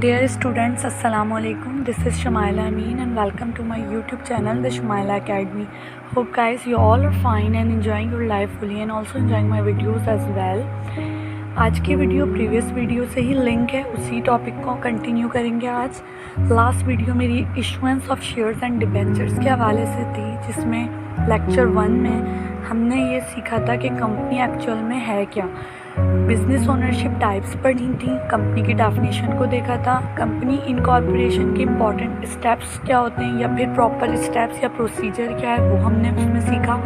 Dear students, Assalamu alaikum. This is Shumaila Amin and welcome to my YouTube channel, The Shumaila Academy. Hope guys you all are fine and enjoying your life fully and also enjoying my videos as well. आज की video previous video से ही link है, उसी topic को continue करेंगे आज। Last video मेरी issuance of shares and debentures के हवाले से थी, जिसमें लेक्चर 1 में हमने ये सीखा था कि कंपनी एक्चुअल में है क्या। बिज़नेस ओनरशिप टाइप्स पढ़ी थी, कंपनी की डेफिनेशन को देखा था, कंपनी इनकॉर्पोरेशन के इम्पॉर्टेंट स्टेप्स क्या होते हैं या फिर प्रॉपर स्टेप्स या प्रोसीजर क्या है वो हमने उसमें सीखा।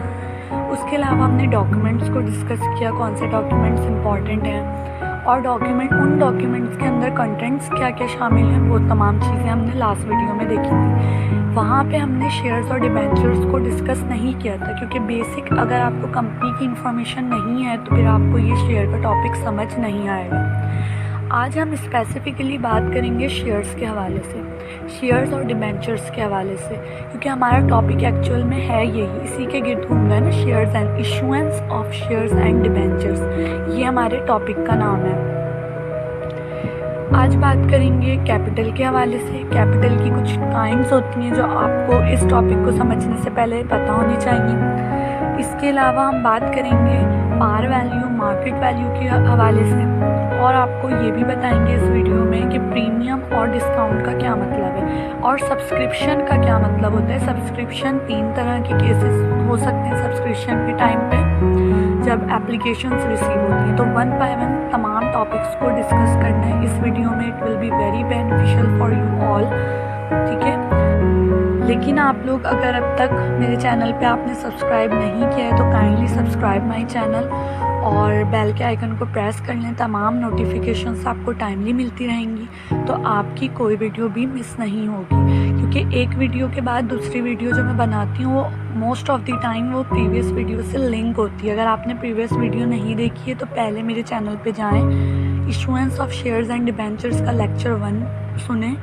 उसके अलावा हमने डॉक्यूमेंट्स को डिस्कस किया, कौन से डॉक्यूमेंट्स इंपॉर्टेंट हैं और उन डॉक्यूमेंट्स के अंदर कंटेंट्स क्या क्या शामिल हैं, वो तमाम चीज़ें हमने लास्ट वीडियो में देखी थी। वहाँ पे हमने शेयर्स और डिबेंचर्स को डिस्कस नहीं किया था, क्योंकि बेसिक अगर आपको कंपनी की इन्फॉर्मेशन नहीं है तो फिर आपको ये शेयर का टॉपिक समझ नहीं आएगा। आज हम स्पेसिफिकली बात करेंगे शेयर्स के हवाले से, शेयर्स और डिबेंचर्स के हवाले से, क्योंकि हमारा टॉपिक एक्चुअल में है यही, इसी के गिर्द घूमना है ना, shares and issuance of shares and debentures, ये हमारे टॉपिक का नाम है। आज बात करेंगे कैपिटल के हवाले से। कैपिटल की कुछ काइंड्स होती हैं जो आपको इस टॉपिक को समझने से पहले पता होनी चाहिए। इसके अलावा हम बात करेंगे पार वैल्यू, मार्केट वैल्यू के हवाले से, और आपको ये भी बताएंगे इस वीडियो में कि प्रीमियम और डिस्काउंट का क्या मतलब है और सब्सक्रिप्शन का क्या मतलब होता है। सब्सक्रिप्शन 3 तरह के केसेस हो सकते हैं सब्सक्रिप्शन के टाइम पे जब एप्लीकेशंस रिसीव होती हैं। तो 1 बाय 1 तमाम टॉपिक्स को डिस्कस करना है इस वीडियो में। It will be very beneficial for you all, ठीक है। लेकिन आप लोग अगर अब तक मेरे चैनल पे आपने सब्सक्राइब नहीं किया है तो काइंडली सब्सक्राइब माय चैनल और बेल के आइकन को प्रेस कर लें। तमाम नोटिफिकेशंस आपको टाइमली मिलती रहेंगी, तो आपकी कोई वीडियो भी मिस नहीं होगी, क्योंकि एक वीडियो के बाद दूसरी वीडियो जो मैं बनाती हूँ वो मोस्ट ऑफ द टाइम वो प्रीवियस वीडियो से लिंक होती है। अगर आपने प्रीवियस वीडियो नहीं देखी है तो पहले मेरे चैनल पे जाएं, issuance of shares and debentures का लेक्चर 1 सुने।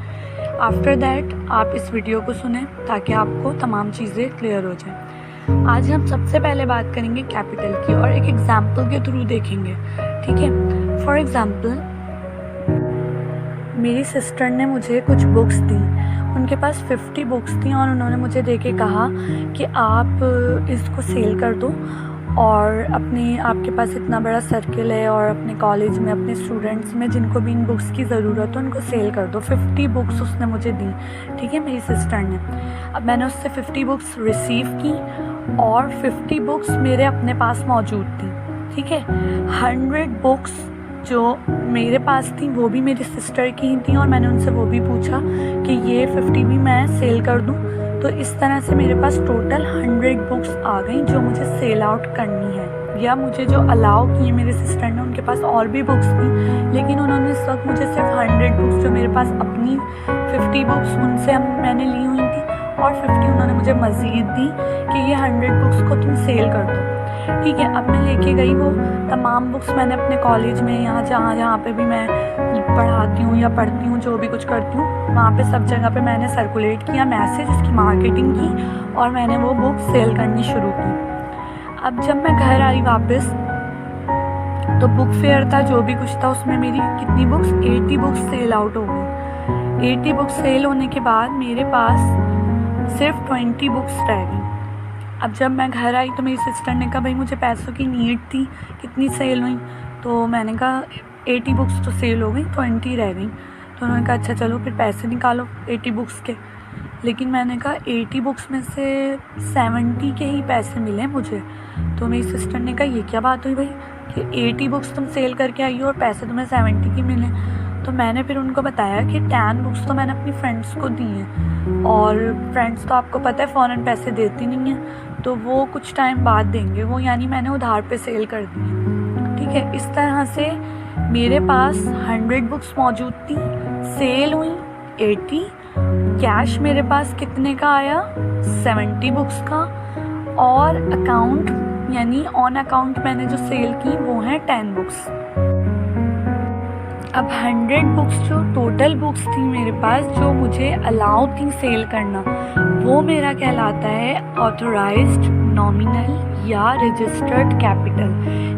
आफ्टर दैट आप इस वीडियो को सुने ताकि आपको तमाम चीज़ें क्लियर हो जाएं। आज हम सबसे पहले बात करेंगे कैपिटल की और एक एग्जाम्पल के थ्रू देखेंगे, ठीक है। फॉर एग्ज़ाम्पल मेरी सिस्टर ने मुझे कुछ बुक्स दी, उनके पास 50 बुक्स थी और उन्होंने मुझे देके कहा कि आप इसको सेल कर दो और आपके पास इतना बड़ा सर्किल है और अपने कॉलेज में अपने स्टूडेंट्स में जिनको भी इन बुक्स की ज़रूरत है उनको सेल कर दो। 50 बुक्स उसने मुझे दी, ठीक है, मेरी सिस्टर ने। अब मैंने उससे 50 बुक्स रिसीव की और 50 बुक्स मेरे अपने पास मौजूद थी, ठीक है। 100 बुक्स जो मेरे पास थी वो भी मेरी सिस्टर की ही थी और मैंने उनसे वो भी पूछा कि ये 50 भी मैं सेल कर दूँ। तो इस तरह से मेरे पास टोटल 100 बुक्स आ गई जो मुझे सेल आउट करनी है, या मुझे जो अलाउ की मेरे सिस्टर ने। उनके पास और भी बुक्स थी लेकिन उन्होंने इस वक्त मुझे सिर्फ 100 बुक्स जो मेरे पास अपनी 50 बुक्स उनसे मैंने ली हुई थी और 50 उन्होंने मुझे मज़ीद दी कि ये 100 बुक्स को तुम सेल कर दो, ठीक है। अब मैं लेके गई वो तमाम बुक्स, मैंने अपने कॉलेज में यहाँ जहाँ पे भी मैं पढ़ाती हूँ या पढ़ती हूँ, जो भी कुछ करती हूँ, वहाँ पे सब जगह पे मैंने सर्कुलेट किया मैसेज, इसकी मार्केटिंग की और मैंने वो बुक सेल करनी शुरू की। अब जब मैं घर आई वापस तो बुक फेयर था, जो भी कुछ था उसमें मेरी कितनी बुक्स 80 बुक्स सेल आउट हो गई। 80 बुक्स सेल होने के बाद मेरे पास सिर्फ 20 बुक्स रह गई। अब जब मैं घर आई तो मेरी सिस्टर ने कहा भाई मुझे पैसों की नीड थी, कितनी सेल हुई? तो मैंने कहा 80 बुक्स तो सेल हो गई, 20 रह गई। तो उन्होंने कहा अच्छा चलो फिर पैसे निकालो 80 बुक्स के। लेकिन मैंने कहा 80 बुक्स में से 70 के ही पैसे मिले मुझे। तो मेरी सिस्टर ने कहा ये क्या बात हुई भाई कि 80 बुक्स तुम सेल करके आई हो और पैसे तुम्हें 70 की मिले? तो मैंने फिर उनको बताया कि 10 बुक्स तो मैंने अपनी फ्रेंड्स को दी हैं और फ्रेंड्स तो आपको पता है फ़ौरन पैसे देती नहीं हैं, तो वो कुछ टाइम बाद देंगे, वो यानी मैंने उधार पे सेल कर दी, ठीक है। इस तरह से मेरे पास 100 बुक्स मौजूद थी, सेल हुई 80, कैश मेरे पास कितने का आया 70 बुक्स का, और अकाउंट यानी ऑन अकाउंट मैंने जो सेल की वो है 10 बुक्स। अब 100 बुक्स जो टोटल बुक्स थी मेरे पास जो मुझे अलाउ थी सेल करना, वो मेरा कहलाता है ऑथोराइज्ड नॉमिनल या रजिस्टर्ड कैपिटल,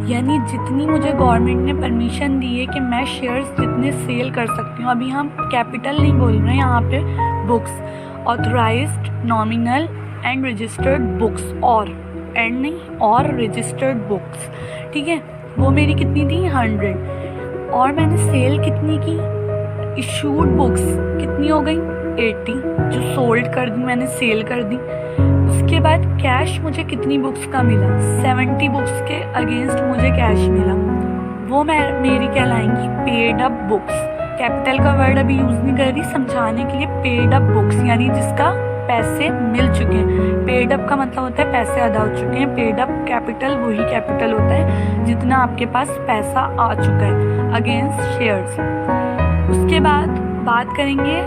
यानी जितनी मुझे गवर्नमेंट ने परमिशन दी है कि मैं शेयर्स जितने सेल कर सकती हूँ। अभी हम कैपिटल नहीं बोल रहे हैं यहाँ पे, books, authorised, nominal and registered books, और एंड नहीं, और रजिस्टर्ड बुक्स, ठीक है। वो मेरी कितनी थी? 100। और मैंने सेल कितनी की? इशूड बुक्स कितनी हो गई? 80, जो सोल्ड कर दी मैंने, सेल कर दी। उसके बाद कैश मुझे कितनी बुक्स का मिला? 70 बुक्स के अगेंस्ट मुझे कैश मिला। वो मेरी कहलाएंगी पेड अप बुक्स। कैपिटल का वर्ड अभी यूज़ नहीं कर रही, समझाने के लिए। पेड अप बुक्स यानी जिसका पैसे मिल चुके हैं। पेड अप का मतलब होता है पैसे अदा हो चुके हैं। पेड अप कैपिटल वही कैपिटल होता है जितना आपके पास पैसा आ चुका है अगेंस्ट शेयर्स। उसके बाद बात करेंगे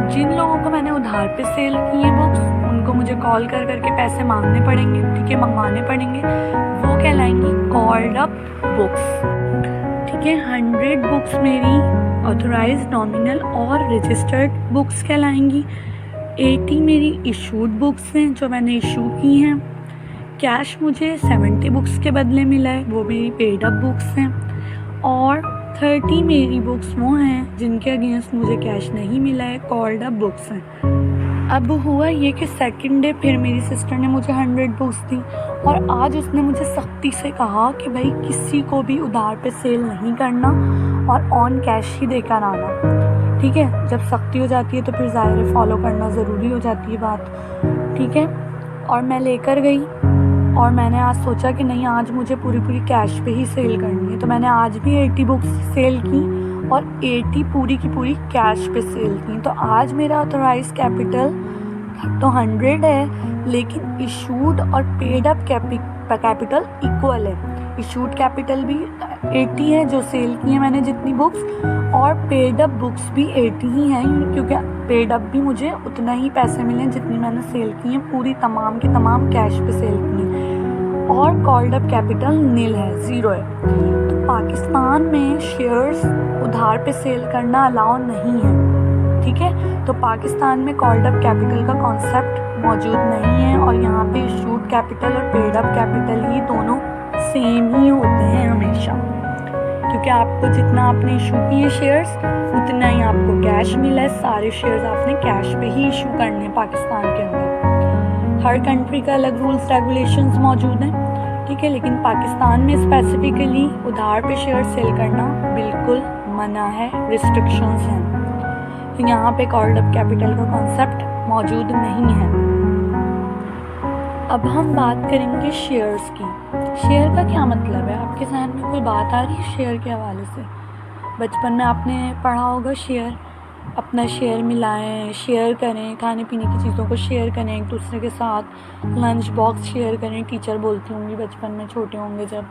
जिन लोगों को मैंने उधार पे सेल की है बुक्स, उनको मुझे कॉल कर करके पैसे मांगने पड़ेंगे, ठीक है, मंगवाने पड़ेंगे। वो कहलाएंगी कॉल्ड अप बुक्स, ठीक है। 100 बुक्स मेरी ऑथराइज्ड, नॉमिनल और रजिस्टर्ड बुक्स कहलाएंगी। 80 मेरी इशूड बुक्स हैं जो मैंने इशू की हैं। कैश मुझे 70 बुक्स के बदले मिला है, वो मेरी पेड अप बुक्स हैं। और 30 मेरी बुक्स वो हैं जिनके अगेंस्ट मुझे कैश नहीं मिला है, कॉल्ड अप बुक्स हैं। अब हुआ ये कि सेकंड डे फिर मेरी सिस्टर ने मुझे 100 बुक्स दी, और आज उसने मुझे सख्ती से कहा कि भाई किसी को भी उधार पे सेल नहीं करना और ऑन कैश ही देकर आना, ठीक है। जब सख्ती हो जाती है तो फिर ज़ाहिर है फॉलो करना ज़रूरी हो जाती है बात, ठीक है। और मैं लेकर गई, और मैंने आज सोचा कि नहीं, आज मुझे पूरी कैश पे ही सेल करनी है। तो मैंने आज भी 80 बुक्स सेल की और 80 पूरी की पूरी कैश पे सेल की। तो आज मेरा ऑथराइज कैपिटल तो 100 है, लेकिन इशूड और पेड अप कैपिटल इक्वल है। इशूड कैपिटल भी 80 है जो सेल की है मैंने जितनी बुक्स, और पेड अप बुक्स भी 80 ही हैं, क्योंकि पेड अप भी मुझे उतना ही पैसे मिले जितनी मैंने सेल की हैं, पूरी तमाम की तमाम कैश पे सेल की हैं। और कॉल्ड अप कैपिटल नील है, 0 है। तो पाकिस्तान में शेयर्स उधार पे सेल करना अलाउ नहीं है, ठीक है। तो पाकिस्तान में कॉल्ड अप कैपिटल का कॉन्सेप्ट मौजूद नहीं है, और यहाँ पे इशूड कैपिटल और पेड अप कैपिटल ही दोनों सेम ही होते हैं हमेशा, क्योंकि आपको जितना आपने इशू किए शेयर्स उतना ही आपको कैश मिला है। सारे शेयर्स आपने कैश पे ही इशू करने हैं पाकिस्तान के अंदर। हर कंट्री का अलग रूल्स रेगुलेशंस मौजूद हैं, ठीक है, लेकिन पाकिस्तान में स्पेसिफिकली उधार पे शेयर सेल करना बिल्कुल मना है, रिस्ट्रिक्शंस हैं। तो यहाँ पे कॉल्ड अप कैपिटल का कॉन्सेप्ट मौजूद नहीं है। अब हम बात करेंगे शेयर्स की। शेयर का क्या मतलब है? आपके जहन में कोई बात आ रही है शेयर के हवाले से? बचपन में आपने पढ़ा होगा शेयर, अपना शेयर मिलाएं, शेयर करें, खाने पीने की चीज़ों को शेयर करें एक दूसरे के साथ, लंच बॉक्स शेयर करें, टीचर बोलती होंगी बचपन में, छोटे होंगे जब।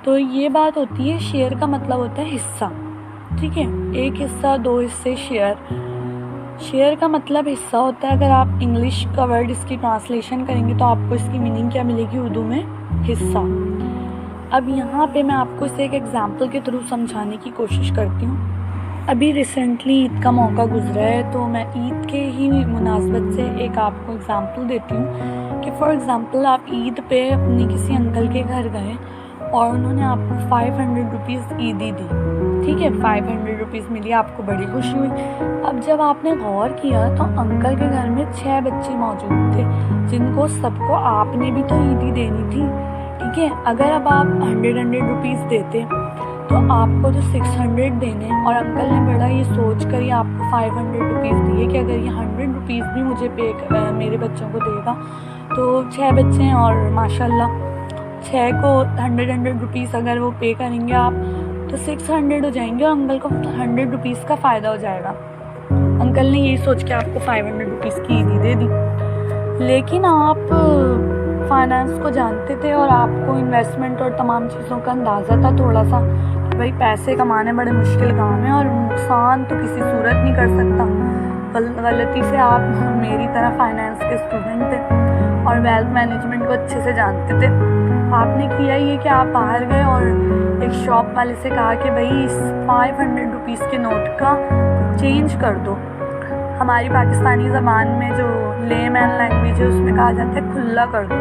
तो ये बात होती है, शेयर का मतलब होता है हिस्सा, ठीक है। एक हिस्सा, 2 हिस्से, शेयर। शेयर का मतलब हिस्सा होता है। अगर आप इंग्लिश का वर्ड इसकी ट्रांसलेशन करेंगे तो आपको इसकी मीनिंग क्या मिलेगी उर्दू में? हिस्सा। अब यहाँ पे मैं आपको इसे एक एग्जाम्पल के थ्रू समझाने की कोशिश करती हूँ। अभी रिसेंटली ईद का मौका गुजरा है, तो मैं ईद के ही मुनासबत से एक आपको एग्जाम्पल देती हूँ कि फॉर एग्ज़ाम्पल आप ईद पे अपने किसी अंकल के घर गए और उन्होंने आपको 500 रुपीज़ ईदी दी, ठीक है, 500 रुपीज़ मिली, आपको बड़ी खुशी हुई। अब जब आपने गौर किया तो अंकल के घर में 6 बच्चे मौजूद थे जिनको सबको आपने भी तो ईदी देनी थी, ठीक है। अगर अब आप 100 रुपीज़ देते तो आपको तो 600 देने, और अंकल ने बड़ा ये सोच कर ही आपको 500 रुपीज़ दिए कि अगर ये 100 रुपीज़ भी मुझे मेरे बच्चों को देगा तो 6 बच्चे हैं और माशाल्लाह 6 को 100 रुपीज़ अगर वो पे करेंगे आप तो 600 हो जाएंगे और अंकल को 100 रुपीज़ का फ़ायदा हो जाएगा। अंकल ने यही सोच के आपको 500 रुपीज़ की ईदी दे दी। लेकिन आप फाइनेंस को जानते थे और आपको इन्वेस्टमेंट और तमाम चीज़ों का अंदाज़ा था थोड़ा सा, भाई पैसे कमाने बड़े मुश्किल काम है और नुकसान तो किसी सूरत नहीं कर सकता। गलती से आप मेरी तरह फाइनेंस के स्टूडेंट थे और वेल्थ मैनेजमेंट को अच्छे से जानते थे। आपने किया ये कि आप बाहर गए और एक शॉप वाले से कहा कि भाई इस 500 रुपीज़ के नोट का चेंज कर दो। हमारी पाकिस्तानी ज़बान में जो लेमैन लैंग्वेज है उसमें कहा जाता है खुला कर दो।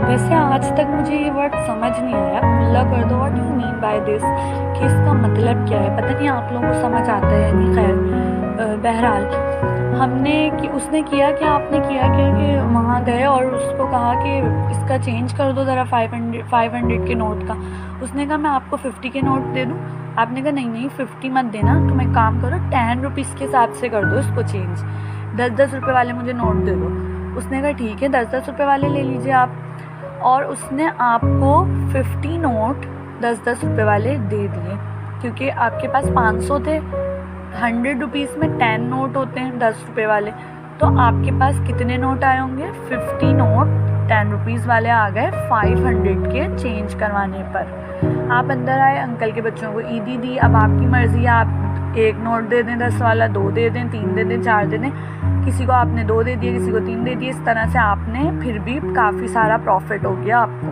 वैसे आज तक मुझे ये वर्ड समझ नहीं आया, खुला कर दो, what you mean by this, कि इसका मतलब क्या है। पता नहीं आप लोगों को समझ आता है या नहीं। खैर बहरहाल उसने किया क्या, आपने किया क्या कि वहाँ गए और उसको कहा कि इसका चेंज कर दो ज़रा 500 के नोट का। उसने कहा मैं आपको 50 के नोट दे दूँ। आपने कहा नहीं 50 मत देना, तुम एक काम करो 10 रुपीज़ के हिसाब से कर दो इसको चेंज, 10 रुपये वाले मुझे नोट दे दो। उसने कहा ठीक है 10 रुपये वाले ले लीजिए आप। और उसने आपको 50 नोट 10 रुपये वाले दे दिए, क्योंकि आपके पास 500 थे। 100 रुपीज़ में 10 नोट होते हैं 10 रुपये वाले, तो आपके पास कितने नोट आए होंगे, 50 नोट 10 रुपीज़ वाले आ गए 500 के चेंज करवाने पर। आप अंदर आए, अंकल के बच्चों को ईदी दी। अब आपकी मर्ज़ी है, आप एक नोट दे दें 10 वाला, 2 दे दें, 3 दे दें, 4 दे दें। किसी को आपने 2 दे दिए, किसी को 3 दे दिए। इस तरह से आपने फिर भी काफ़ी सारा प्रॉफिट हो गया आपको,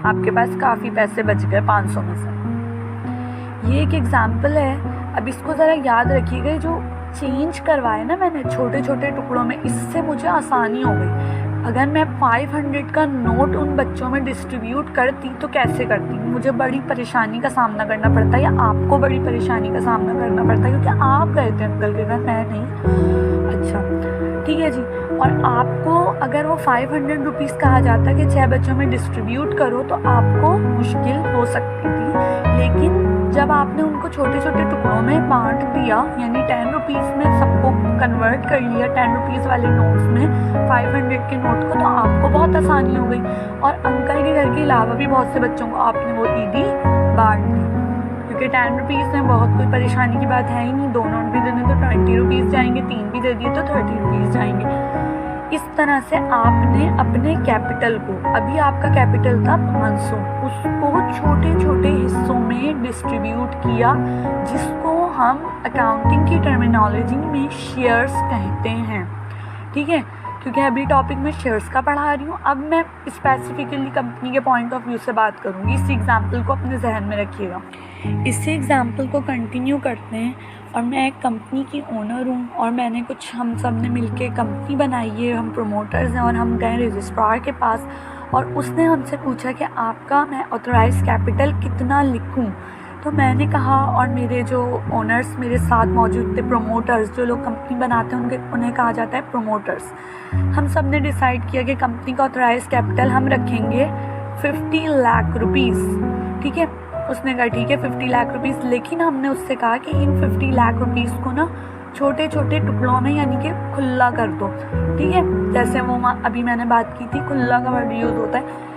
आपके पास काफ़ी पैसे बच गए 500 में से। ये एक एग्ज़ाम्पल है। अब इसको ज़रा याद रखिएगा, जो चेंज करवाए ना मैंने छोटे छोटे टुकड़ों में, इससे मुझे आसानी हो गई। अगर मैं 500 का नोट उन बच्चों में डिस्ट्रीब्यूट करती तो कैसे करती, मुझे बड़ी परेशानी का सामना करना पड़ता, या आपको बड़ी परेशानी का सामना करना पड़ता, क्योंकि आप गए थे अंकल के घर, मैं नहीं। अच्छा ठीक है जी। और आपको अगर वो 500 रुपीज़ कहा जाता कि 6 बच्चों में डिस्ट्रीब्यूट करो, तो आपको मुश्किल हो सकती थी। लेकिन जब आपने उनको छोटे छोटे टुकड़ों में बांट दिया, यानी 10 रुपीज़ में सबको कन्वर्ट कर लिया 10 रुपीज़ वाले नोट्स में 500 के नोट को, तो आपको बहुत आसानी हो गई। और अंकल के घर के अलावा भी बहुत से बच्चों को आपने वो ईदी बांट दी, क्योंकि 10 रुपीज़ में बहुत कोई परेशानी की बात है ही नहीं। 2 नोट भी देने तो 20 रुपीज़ जाएंगे, 3 भी दे दिए तो 30 रुपीज़ जाएंगे। इस तरह से आपने अपने कैपिटल को, अभी आपका कैपिटल था 500, उसको छोटे छोटे हिस्सों में डिस्ट्रीब्यूट किया, जिसको हम अकाउंटिंग की टर्मिनोलॉजी में शेयर्स कहते हैं। ठीक है, क्योंकि अभी टॉपिक में शेयर्स का पढ़ा रही हूँ। अब मैं स्पेसिफिकली कंपनी के पॉइंट ऑफ व्यू से बात करूँगी। इस एग्जाम्पल को अपने जहन में रखिएगा। इसी एग्जाम्पल को कंटिन्यू करते हैं। और मैं एक कंपनी की ओनर हूँ, और मैंने हम सब ने मिल के कंपनी बनाई है, हम प्रोमोटर्स हैं। और हम गए रजिस्ट्रार के पास, और उसने हमसे पूछा कि आपका मैं ऑथराइज कैपिटल कितना लिखूँ। तो मैंने कहा, और मेरे जो ओनर्स मेरे साथ मौजूद थे, प्रोमोटर्स, जो लोग कंपनी बनाते हैं उन्हें कहा जाता है प्रोमोटर्स। हम सब ने डिसाइड किया कि कंपनी का ऑथराइज कैपिटल हम रखेंगे 50 लाख रुपीज़। ठीक है, उसने कहा ठीक है 50 लाख रुपीज़। लेकिन हमने उससे कहा कि इन 50 लाख रुपीज़ को ना छोटे छोटे टुकड़ों में, यानी कि खुला कर दो। ठीक है, जैसे वो अभी मैंने बात की थी, खुला का वर्ड यूज़ होता है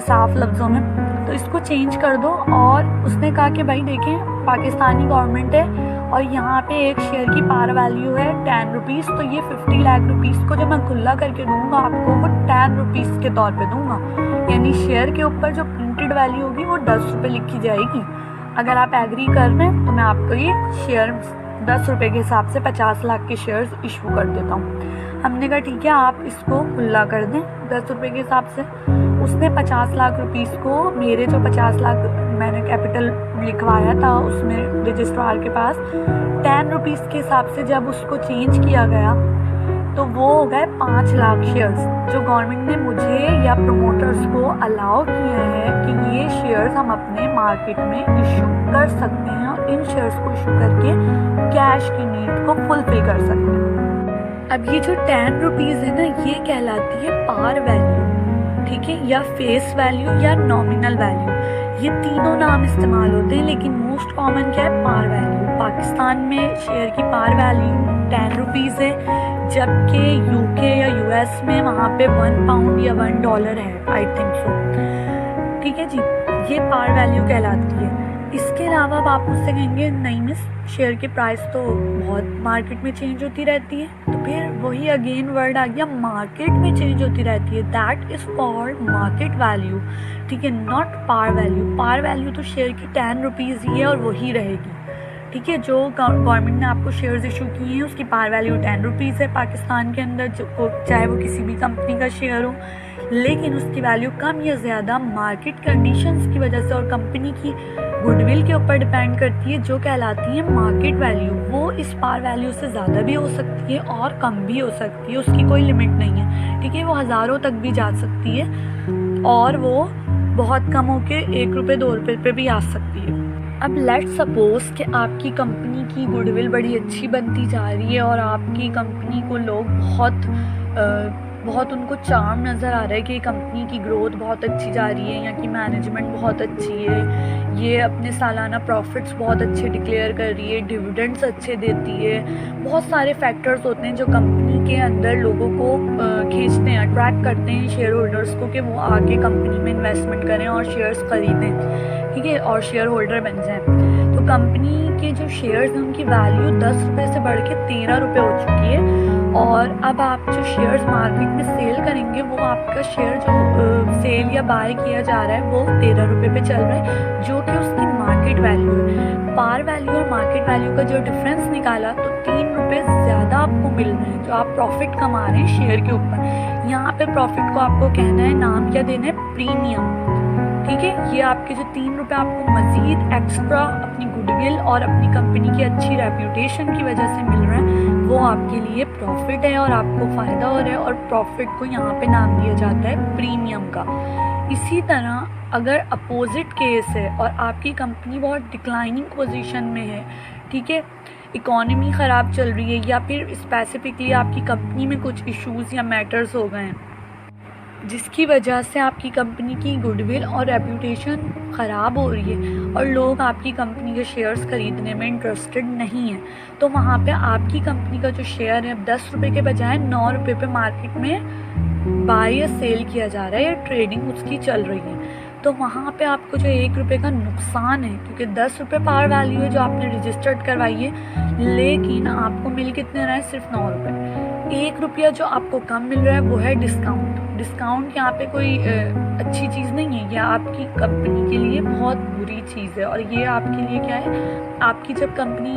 साफ लफ्ज़ों में, तो इसको चेंज कर दो। और उसने कहा कि भाई देखें, पाकिस्तानी गवर्नमेंट है और यहाँ पे एक शेयर की पार वैल्यू है 10 रुपीज़, तो ये 50 लाख रुपीज़ को जब मैं खुला करके दूंगा आपको, वो 10 रुपीज़ के तौर पे दूंगा। यानी शेयर के ऊपर जो प्रिंटेड वैल्यू होगी वो 10 रुपये लिखी जाएगी। अगर आप एग्री कर रहे हैं तो मैं आपको ये शेयर 10 रुपये के हिसाब से 50 लाख के शेयर्स इशू कर देता हूँ। हमने कहा ठीक है, आप इसको खुला कर दें 10 रुपये के हिसाब से। उसने 50 लाख रुपीज़ को, मेरे जो 50 लाख मैंने कैपिटल लिखवाया था उसमें रजिस्ट्रार के पास, 10 रुपीज़ के हिसाब से जब उसको चेंज किया गया तो वो हो गए 5 लाख शेयर्स, जो गवर्नमेंट ने मुझे या प्रोमोटर्स को अलाउ किया है कि ये शेयर्स हम अपने मार्केट में इशू कर सकते हैं, और इन शेयर्स को इशू करके कैश की नीड को फुलफिल कर सकते हैं। अब ये जो 10 रुपीज़ है ना, ये कहलाती है पार वैल्यू। ठीक है, या फेस वैल्यू या नॉमिनल वैल्यू, ये तीनों नाम इस्तेमाल होते हैं, लेकिन मोस्ट कॉमन क्या है, पार वैल्यू। पाकिस्तान में शेयर की पार वैल्यू 10 रुपीज़ है, जबकि यूके या यूएस में वहाँ पे 1 पाउंड या $1 है, आई थिंक सो। ठीक है जी, ये पार वैल्यू कहलाती है। इसके अलावा अब आप मुझसे कहेंगे नहीं मिस, शेयर की प्राइस तो बहुत मार्केट में चेंज होती रहती है, तो फिर वही अगेन वर्ड आ गया, मार्केट में चेंज होती रहती है। That is called market value. ठीक है, not par value. Par value तो शेयर की 10 रुपीज़ ही है और वही रहेगी। ठीक है, जो गवर्नमेंट ने आपको शेयर्स इशू किए हैं उसकी पार वैल्यू 10 रुपीज़ है पाकिस्तान के अंदर, जो चाहे वो किसी भी कंपनी का शेयर हो, लेकिन उसकी वैल्यू कम या ज़्यादा मार्केट कंडीशंस की वजह से और कंपनी की गुडविल के ऊपर डिपेंड करती है, जो कहलाती है मार्केट वैल्यू। वो इस पार वैल्यू से ज़्यादा भी हो सकती है और कम भी हो सकती है, उसकी कोई लिमिट नहीं है, ठीक है। वो हज़ारों तक भी जा सकती है और वो बहुत कम होके 1 रुपये 2 रुपये पे भी आ सकती है। अब लेट्स सपोज कि आपकी कंपनी की गुडविल बड़ी अच्छी बनती जा रही है और आपकी कंपनी को लोग बहुत उनको चार्म नज़र आ रहा है कि कंपनी की ग्रोथ बहुत अच्छी जा रही है, यहाँ की मैनेजमेंट बहुत अच्छी है, ये अपने सालाना प्रॉफिट्स बहुत अच्छे डिक्लेयर कर रही है, डिविडेंड्स अच्छे देती है। बहुत सारे फैक्टर्स होते हैं जो कंपनी के अंदर लोगों को खींचते हैं, अट्रैक्ट करते हैं शेयर होल्डर्स को कि वो आके कंपनी में इन्वेस्टमेंट करें और शेयर्स ख़रीदें, ठीक है, और शेयर होल्डर बन जाएँ। तो कंपनी के जो शेयर्स हैं उनकी वैल्यू 10 रुपये से बढ़ के 13 रुपये हो चुकी है। और अब आप जो शेयर्स मार्केट में सेल करेंगे, वो आपका शेयर जो सेल या बाय किया जा रहा है वो 13 रुपये पे चल रहा है, जो कि उसकी मार्केट वैल्यू है। पार वैल्यू और मार्केट वैल्यू का जो डिफरेंस निकाला तो 3 रुपये ज़्यादा आपको मिल रहे हैं, जो आप प्रॉफिट कमा रहे हैं शेयर के ऊपर। यहाँ पे प्रॉफिट को आपको कहना है, नाम क्या देना है, प्रीमियम, ठीक है। ये आपके जो 3 रुपये आपको मज़ीद एक्स्ट्रा अपनी गुडविल और अपनी कंपनी की अच्छी रेप्यूटेशन की वजह से मिल रहा है, वो आपके लिए प्रॉफिट है और आपको फ़ायदा हो रहा है, और प्रॉफिट को यहाँ पे नाम दिया जाता है प्रीमियम का। इसी तरह अगर अपोजिट केस है और आपकी कंपनी बहुत डिक्लाइनिंग पोजीशन में है, ठीक है, इकॉनमी ख़राब चल रही है, या फिर स्पेसिफिकली आपकी कंपनी में कुछ इश्यूज़ या मैटर्स हो गए हैं जिसकी वजह से आपकी कंपनी की गुडविल और रेप्यूटेशन ख़राब हो रही है और लोग आपकी कंपनी के शेयर्स ख़रीदने में इंटरेस्टेड नहीं हैं, तो वहाँ पे आपकी कंपनी का जो शेयर है 10 रुपये के बजाय 9 रुपये पे मार्केट में बाय या सेल किया जा रहा है, या ट्रेडिंग उसकी चल रही है। तो वहाँ पे आपको जो 1 रुपये का नुकसान है, क्योंकि 10 रुपये पार वैल्यू है जो आपने रजिस्टर्ड करवाई है, लेकिन आपको मिल कितने रहा है, सिर्फ 9 रुपये। 1 रुपया जो आपको कम मिल रहा है वो है डिस्काउंट। डिस्काउंट यहाँ पे कोई अच्छी चीज़ नहीं है, यह आपकी कंपनी के लिए बहुत बुरी चीज़ है। और ये आपके लिए क्या है, आपकी जब कंपनी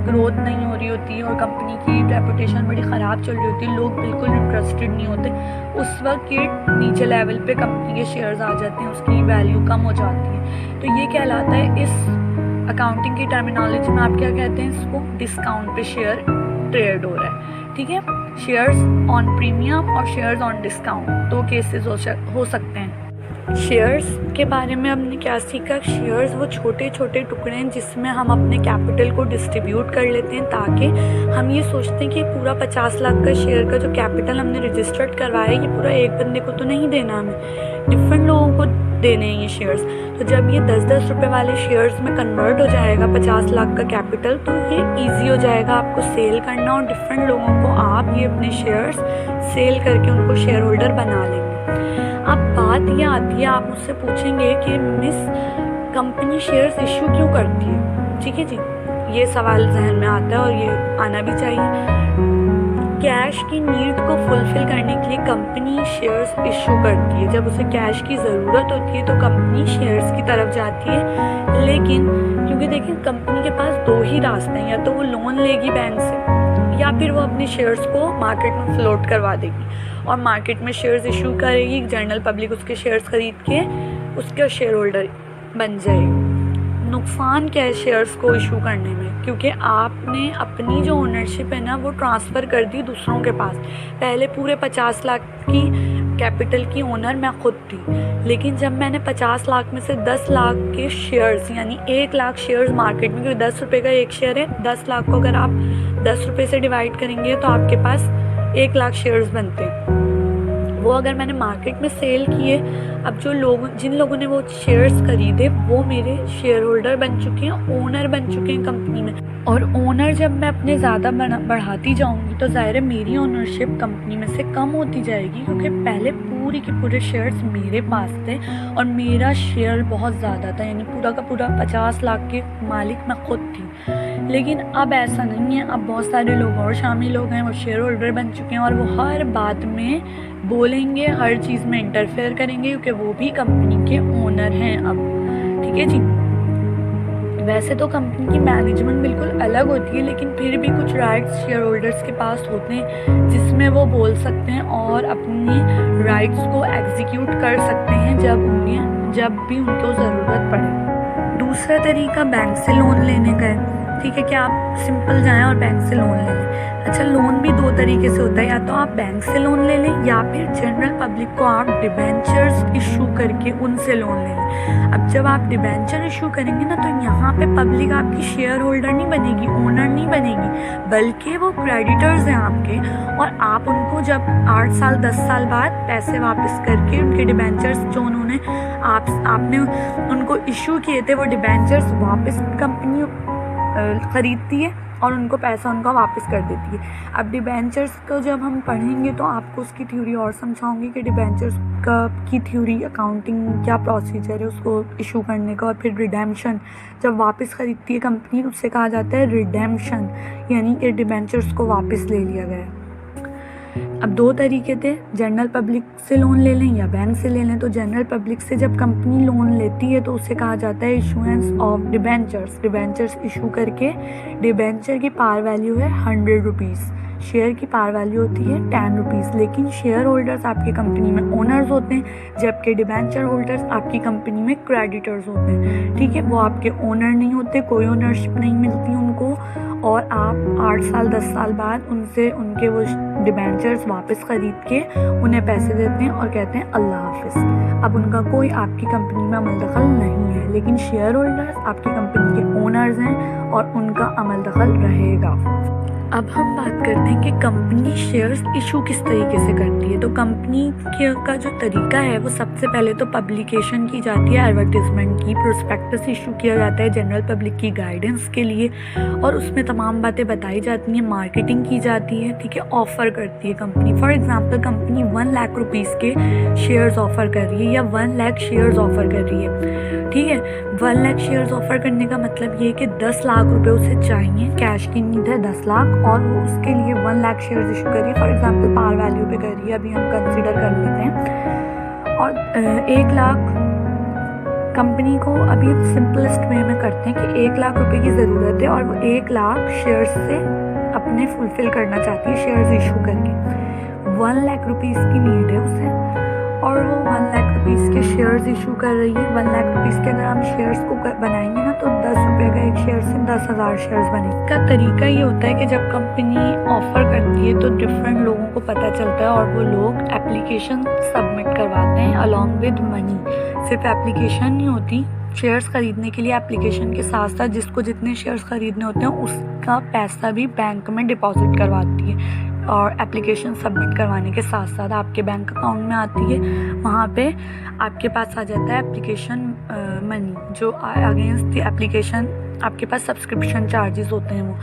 ग्रोथ नहीं हो रही होती है और कंपनी की रेपुटेशन बड़ी ख़राब चल रही होती है, लोग बिल्कुल इंटरेस्टेड नहीं होते, उस वक्त ये नीचे लेवल पे कंपनी के शेयर्स आ जाते हैं, उसकी वैल्यू कम हो जाती है। तो ये कहलाता है, इस अकाउंटिंग की टर्मिनोलॉजी में आप क्या कहते हैं, इसको डिस्काउंट पे शेयर ट्रेड हो रहा है, ठीक है। शेयर्स ऑन प्रीमियम और शेयर्स ऑन डिस्काउंट 2 केसेस हो सकते हैं। शेयर्स के बारे में हमने क्या सीखा, शेयर्स वो छोटे छोटे टुकड़े हैं जिसमें हम अपने कैपिटल को डिस्ट्रीब्यूट कर लेते हैं, ताकि हम ये सोचते हैं कि पूरा 50 लाख का शेयर का जो कैपिटल हमने रजिस्टर्ड करवाया है, ये पूरा एक बंदे को तो नहीं देना, हमें डिफरेंट लोगों को देने हैं ये शेयर्स। तो जब ये 10-10 रुपये वाले शेयर्स में कन्वर्ट हो जाएगा 50 लाख का कैपिटल, तो ये ईजी हो जाएगा आपको सेल करना, और डिफरेंट लोगों को आप ये अपने शेयर्स सेल करके उनको शेयर होल्डर बना लेंगे। अब बात ये आती है, आप मुझसे पूछेंगे कि मिस, कंपनी शेयर्स इशू क्यों करती है, ठीक है जी, ये सवाल जहन में आता है और ये आना भी चाहिए। कैश की नीड को फुलफ़िल करने के लिए कंपनी शेयर्स इशू करती है। जब उसे कैश की ज़रूरत होती है तो कंपनी शेयर्स की तरफ जाती है, लेकिन क्योंकि देखिए कंपनी के पास 2 ही रास्ते हैं, या तो वो लोन लेगी बैंक से, या फिर वो अपने शेयर्स को मार्केट में फ्लोट करवा देगी और मार्केट में शेयर्स इशू करेगी, जनरल पब्लिक उसके शेयर्स ख़रीद के उसका शेयर होल्डर बन जाएगी। नुकसान क्या है शेयर्स को इशू करने में, क्योंकि आपने अपनी जो ओनरशिप है ना वो ट्रांसफ़र कर दी दूसरों के पास। पहले पूरे 50 लाख की कैपिटल की ओनर मैं खुद थी, लेकिन जब मैंने 50 लाख में से 10 लाख के शेयर्स, यानी 1 लाख शेयर्स मार्केट में, क्योंकि 10 रुपये का एक शेयर है, 10 लाख को अगर आप 10 रुपये से डिवाइड करेंगे तो आपके पास 1 लाख शेयर्स बनते हैं। वो अगर मैंने मार्केट में सेल किए, अब जिन लोगों ने वो शेयर्स खरीदे वो मेरे शेयर होल्डर बन चुके हैं, ओनर बन चुके हैं कंपनी में। और ओनर जब मैं अपने ज़्यादा बढ़ाती जाऊंगी तो ज़ाहिर है मेरी ओनरशिप कंपनी में से कम होती जाएगी, क्योंकि पहले पूरी के पूरे शेयर्स मेरे पास थे और मेरा शेयर बहुत ज़्यादा था, यानी पूरा का पूरा 50 लाख के मालिक मैं खुद थी। लेकिन अब ऐसा नहीं है, अब बहुत सारे लोग और शामिल हो गए हैं, वो शेयर होल्डर बन चुके हैं और वो हर बात में बोलेंगे, हर चीज़ में इंटरफेयर करेंगे, क्योंकि वो भी कंपनी के ओनर हैं अब, ठीक है जी। वैसे तो कंपनी की मैनेजमेंट बिल्कुल अलग होती है, लेकिन फिर भी कुछ राइट्स शेयर होल्डर्स के पास होते हैं जिसमें वो बोल सकते हैं और अपनी राइट्स को एग्जीक्यूट कर सकते हैं जब भी उनको ज़रूरत पड़े। दूसरा तरीका बैंक से लोन लेने का है, ठीक है, कि आप सिंपल जाएं और बैंक से लोन ले लें। अच्छा, लोन भी दो तरीके से होता है, या तो आप बैंक से लोन ले लें या फिर जनरल पब्लिक को आप डिबेंचर्स इशू करके उनसे लोन ले लें। अब जब आप डिबेंचर इशू करेंगे ना, तो यहाँ पे पब्लिक आपकी शेयर होल्डर नहीं बनेगी, ओनर नहीं बनेगी, बल्कि वो क्रेडिटर्स हैं आपके, और आप उनको जब 8 साल 10 साल बाद पैसे वापस करके उनके डिबेंचर्स जो उन्होंने आपने उनको इशू किए थे, वो डिबेंचर्स वापस कंपनी ख़रीदती है और उनको पैसा उनका वापस कर देती है। अब डिबेंचर्स को जब हम पढ़ेंगे तो आपको उसकी थ्योरी और समझाऊंगी कि डिबेंचर्स की थ्योरी, अकाउंटिंग क्या प्रोसीजर है उसको इशू करने का, और फिर रिडेम्पशन जब वापस ख़रीदती है कंपनी तो उससे कहा जाता है रिडेम्पशन, यानी कि डिबेंचर्स को वापस ले लिया गया। अब दो तरीके थे, जनरल पब्लिक से लोन ले लें या बैंक से ले लें। तो जनरल पब्लिक से जब कंपनी लोन लेती है तो उसे कहा जाता है issuance of debentures. Debentures issue करके डिबेंचर की पार वैल्यू है 100 रुपीज़, शेयर की पार वैल्यू होती है 10 रुपीज़। लेकिन शेयर होल्डर्स आपकी कंपनी में ओनर्स होते हैं, जबकि डिबेंचर होल्डर्स आपकी कंपनी में क्रेडिटर्स होते हैं, ठीक है। वो आपके ओनर नहीं होते, कोई ओनरशिप नहीं मिलती उनको, और आप 8 साल 10 साल बाद उनसे उनके वो डिबेंचर्स वापस ख़रीद के उन्हें पैसे देते हैं और कहते हैं अल्लाह हाफिज़। अब उनका कोई आपकी कंपनी में अमल दखल नहीं है, लेकिन शेयर होल्डर्स आपकी कंपनी के ओनर्स हैं और उनका अमल दखल रहेगा। अब हम बात करते हैं कि कंपनी शेयर्स इशू किस तरीके से करती है। तो कंपनी का जो तरीका है वो सबसे पहले तो पब्लिकेशन की जाती है, एडवर्टीजमेंट की, प्रोस्पेक्टस इशू किया जाता है जनरल पब्लिक की गाइडेंस के लिए, और उसमें तमाम बातें बताई जाती हैं, मार्केटिंग की जाती है, ठीक है। ऑफ़र करती है company, for example company 1 lakh rupees के शेयर्स ऑफ़र कर रही है या 1 लाख शेयर्स ऑफ़र कर रही है, ठीक है। 1 लाख शेयर्स ऑफ़र करने का मतलब ये है कि 10 लाख रुपए उसे चाहिए, कैश की नीड है 10 लाख, और वो उसके लिए 1 लाख शेयर्स इशू कर रही है, फॉर एग्जांपल पार वैल्यू पे कर रही है, अभी हम कंसीडर कर लेते हैं। और 1 लाख कंपनी को अभी सिंपलेस्ट वे में करते हैं कि 1 लाख रुपए की ज़रूरत है और वो 1 लाख शेयर्स से अपने फुलफ़िल करना चाहती है शेयर्स इशू करके। 1 लाख रुपीज़ की नीड है उसे और वो 1 लाख रुपीज़ के शेयर्स इशू कर रही है। 1 लाख रुपीज़ के अगर हम शेयर्स को बनाएंगे ना तो 10 रुपये का एक शेयर से 10,000 शेयर्स बनेंगे। इसका तरीका ये होता है कि जब कंपनी ऑफ़र करती है तो डिफरेंट लोगों को पता चलता है और वो लोग एप्लीकेशन सबमिट करवाते हैं अलॉन्ग विद मनी। सिर्फ एप्लीकेशन नहीं होती, शेयर्स ख़रीदने के लिए एप्लीकेशन के साथ साथ जिसको जितने शेयर्स ख़रीदने होते हैं उसका पैसा भी बैंक में डिपॉजिट करवाती है, और एप्लीकेशन सबमिट करवाने के साथ साथ आपके बैंक अकाउंट में आती है। वहाँ पे आपके पास आ जाता है एप्लीकेशन मनी, जो अगेंस्ट द एप्लीकेशन आपके पास सब्सक्रिप्शन चार्जेस होते हैं वो,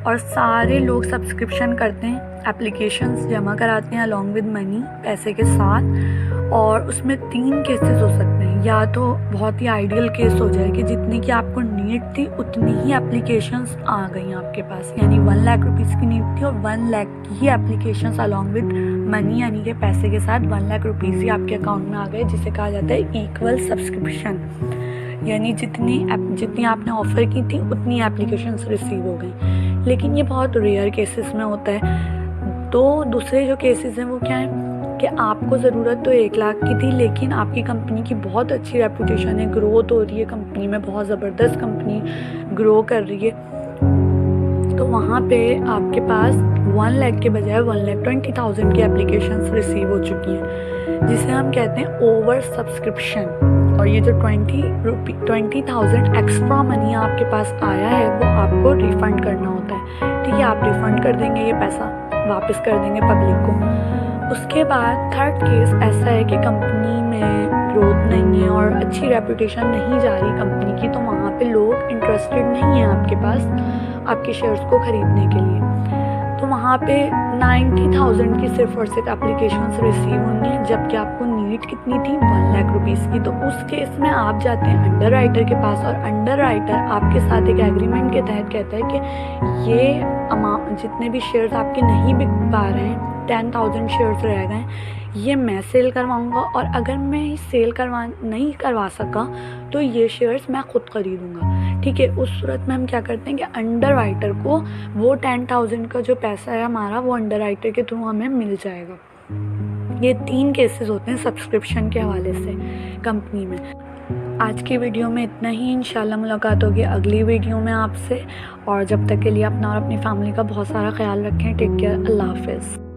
और सारे लोग सब्सक्रिप्शन करते हैं, एप्लीकेशंस जमा कराते हैं अलॉन्ग विद मनी, पैसे के साथ। और उसमें 3 केसेस हो सकते हैं, या तो बहुत ही आइडियल केस हो जाए कि जितनी की आपको नीड थी उतनी ही एप्लीकेशंस आ गई आपके पास, यानी 1 लाख रुपीज़ की नीड थी और 1 लाख की ही एप्लीकेशंस अलॉन्ग विद मनी, यानी कि पैसे के साथ 1 लाख रुपीज़ ही आपके अकाउंट में आ गए, जिसे कहा जाता है इक्वल सब्सक्रिप्शन, यानी जितनी आपने ऑफ़र की थी उतनी एप्लीकेशंस रिसीव हो गई। लेकिन ये बहुत रेयर केसेस में होता है। तो दूसरे जो केसेस हैं वो क्या है कि आपको ज़रूरत तो 1 लाख की थी, लेकिन आपकी कंपनी की बहुत अच्छी रेपुटेशन है, ग्रोथ हो रही है कंपनी में, बहुत ज़बरदस्त कंपनी ग्रो कर रही है, तो वहाँ पे आपके पास 1 लाख के बजाय 1,20,000 की एप्लीकेशंस रिसीव हो चुकी हैं, जिसे हम कहते हैं ओवर सब्सक्रिप्शन। और ये जो 20,000 एक्स्ट्रा मनी आपके पास आया है वो आपको रिफ़ंड करना होता है, ठीक है। आप रिफ़ंड कर देंगे, ये पैसा वापस कर देंगे पब्लिक को। उसके बाद थर्ड केस ऐसा है कि कंपनी में ग्रोथ नहीं है और अच्छी रेपुटेशन नहीं जा रही कंपनी की, तो वहाँ पे लोग इंटरेस्टेड नहीं हैं आपके पास आपके शेयर्स को ख़रीदने के लिए, तो वहाँ पे 90,000 की सिर्फ और सिर्फ एप्लीकेशंस रिसीव होंगी, जबकि आपको नीड कितनी थी 1 लाख रुपीज़ की। तो उस केस में आप जाते हैं अंडर राइटर के पास, और अंडर राइटर आपके साथ एक एग्रीमेंट के तहत कहता है कि ये अमाउंट जितने भी शेयर्स आपके नहीं बिक पा रहे हैं, 10,000 शेयर्स रह गए, ये मैं सेल करवाऊंगा, और अगर मैं सेल नहीं करवा सका तो ये शेयर्स मैं खुद खरीदूंगा, ठीक है। उस सूरत में हम क्या करते हैं कि अंडर राइटर को वो 10,000 का जो पैसा है हमारा, वो अंडर राइटर के थ्रू हमें मिल जाएगा। ये 3 केसेस होते हैं सब्सक्रिप्शन के हवाले से कंपनी में। आज की वीडियो में इतना ही। इंशाल्लाह मुलाकात होगी अगली वीडियो में आपसे, और जब तक के लिए अपना और अपनी फैमिली का बहुत सारा ख्याल रखें। Take care. अल्लाह हाफ़िज़।